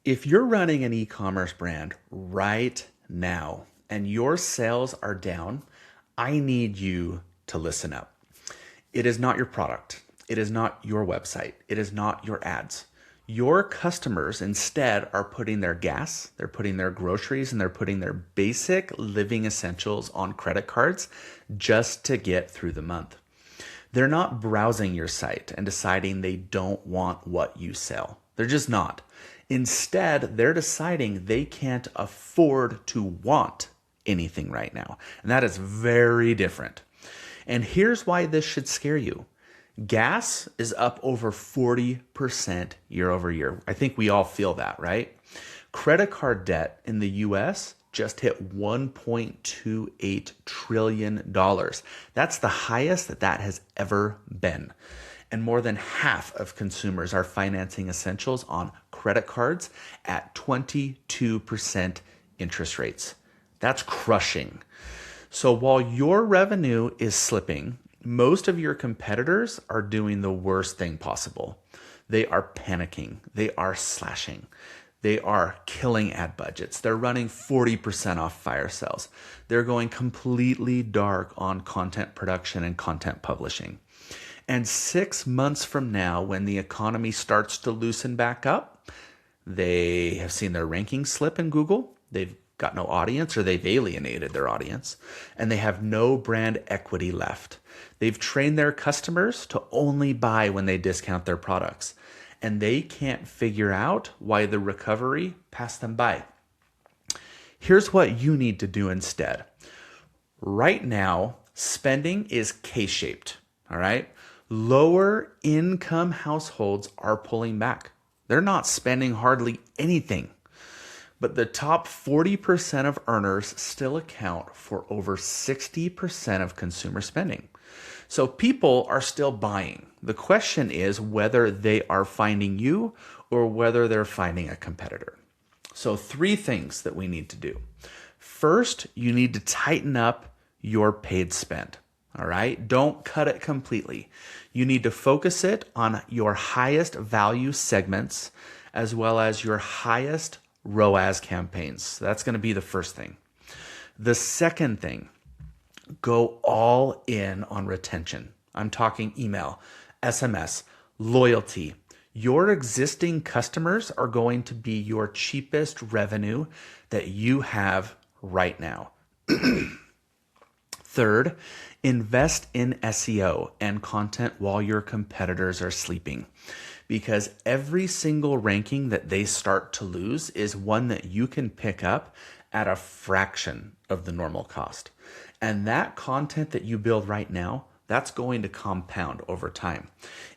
If you're running an e-commerce brand right now and your sales are down, I need you to listen up. It is not your product. It is not your website. It is not your ads. Your customers instead are putting their gas, they're putting their groceries, and they're putting their basic living essentials on credit cards just to get through the month. They're not browsing your site and deciding they don't want what you sell. They're just not. Instead, they're deciding they can't afford to want anything right now. And that is very different. And here's why this should scare you. Gas is up over 40% year over year. I think we all feel that, right? Credit card debt in the US just hit $1.28 trillion. That's the highest that has ever been. And more than half of consumers are financing essentials on credit cards at 22% interest rates. That's crushing. So while your revenue is slipping, most of your competitors are doing the worst thing possible. They are panicking. They are slashing. They are killing ad budgets. They're running 40% off firesales. They're going completely dark on content production and content publishing. And 6 months from now, when the economy starts to loosen back up, they have seen their rankings slip in Google. They've got no audience, or they've alienated their audience, and they have no brand equity left. They've trained their customers to only buy when they discount their products, and they can't figure out why the recovery passed them by. Here's what you need to do instead. Right now, spending is K-shaped, all right? Lower income households are pulling back. They're not spending hardly anything. But the top 40% of earners still account for over 60% of consumer spending. So people are still buying. The question is whether they are finding you or whether they're finding a competitor. So 3 things that we need to do. First, you need to tighten up your paid spend. All right? Don't cut it completely. You need to focus it on your highest value segments as well as your highest ROAS campaigns. That's going to be the first thing. The second thing, go all in on retention. I'm talking email, SMS, loyalty. Your existing customers are going to be your cheapest revenue that you have right now. Third, invest in SEO and content while your competitors are sleeping, because every single ranking that they start to lose is one that you can pick up at a fraction of the normal cost. And that content that you build right now, that's going to compound over time.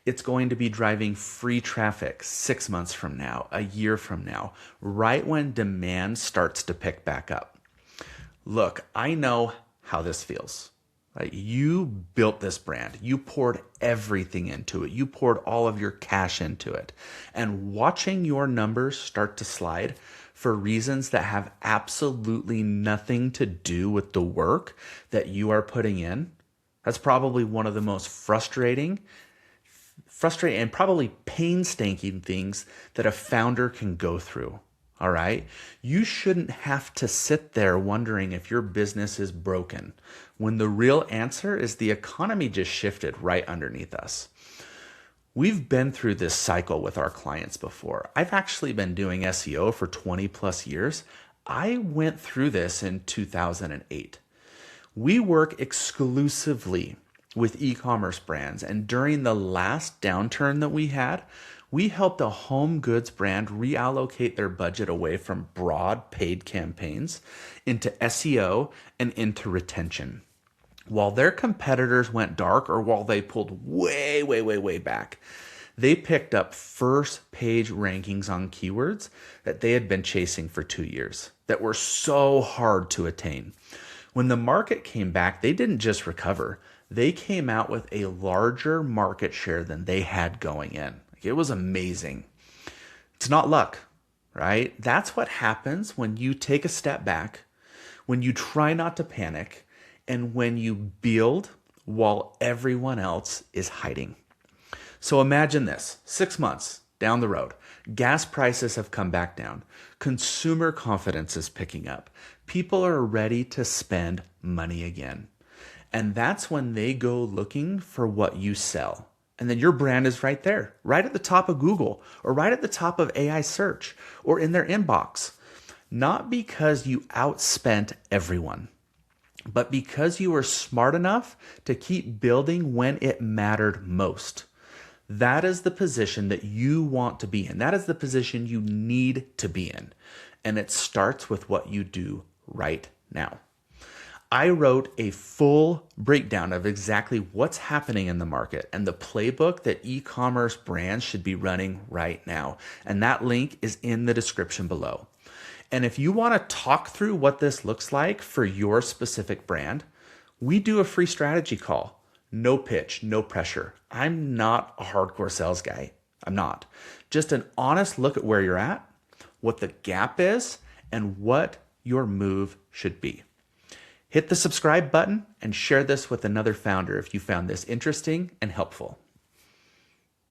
It's going to be driving free traffic 6 months from now, a year from now, right when demand starts to pick back up. Look, I know how this feels. Right? You built this brand. You poured everything into it. You poured all of your cash into it. And watching your numbers start to slide for reasons that have absolutely nothing to do with the work that you are putting in, that's probably one of the most frustrating and probably painstaking things that a founder can go through. All right. You shouldn't have to sit there wondering if your business is broken when the real answer is the economy just shifted right underneath us. We've been through this cycle with our clients before. I've actually been doing SEO for 20 plus years. I went through this in 2008. We work exclusively with e-commerce brands, and during the last downturn that we had, we helped a home goods brand reallocate their budget away from broad paid campaigns into SEO and into retention. While their competitors went dark, or while they pulled way back, they picked up first page rankings on keywords that they had been chasing for 2 years that were so hard to attain. When the market came back, they didn't just recover. They came out with a larger market share than they had going in. It was amazing. It's not luck, right? That's what happens when you take a step back, when you try not to panic, and when you build while everyone else is hiding. So imagine this, 6 months, down the road. Gas prices have come back down. Consumer confidence is picking up. People are ready to spend money again. And that's when they go looking for what you sell. And then your brand is right there, right at the top of Google, or right at the top of AI search, or in their inbox. Not because you outspent everyone, but because you were smart enough to keep building when it mattered most. That is the position that you want to be in. That is the position you need to be in. And it starts with what you do right now. I wrote a full breakdown of exactly what's happening in the market and the playbook that e-commerce brands should be running right now. And that link is in the description below. And if you want to talk through what this looks like for your specific brand, we do a free strategy call. No pitch, no pressure. I'm not a hardcore sales guy. I'm not. Just an honest look at where you're at, what the gap is, and what your move should be. Hit the subscribe button and share this with another founder if you found this interesting and helpful.